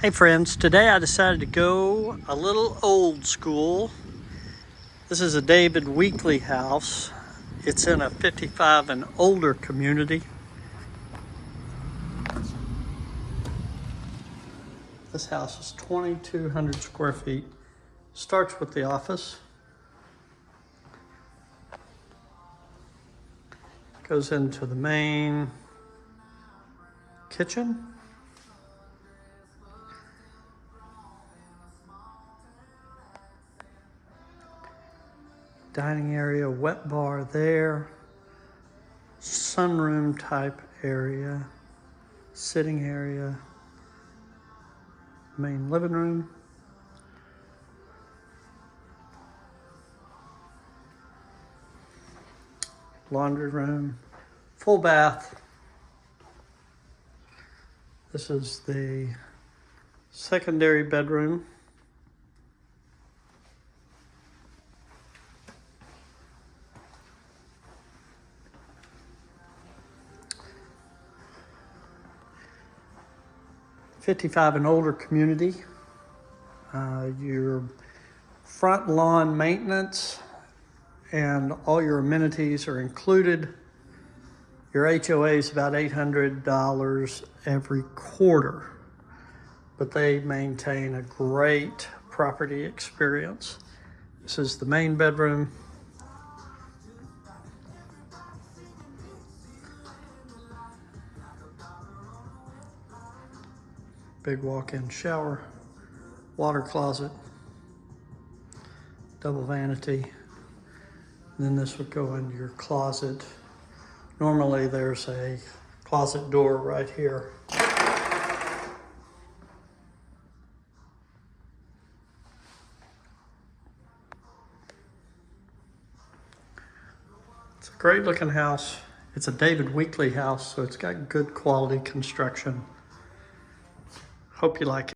Hey friends, today I decided to go a little old school. This is a David Weekley house. It's in a 55 and older community. This house is 2,200 square feet. Starts with the office. Goes into the main kitchen. Dining area, wet bar there, sunroom type area, sitting area, main living room, laundry room, full bath. This is the secondary bedroom. '55 and older community. Your front lawn maintenance and all your amenities are included. Your HOA is about $800 every quarter, but they maintain a great property experience. This is the main bedroom. Big walk-in shower, water closet, double vanity. And then this would go into your closet. Normally there's a closet door right here. It's a great looking house. It's a David Weekley house, so it's got good quality construction. Hope you like it.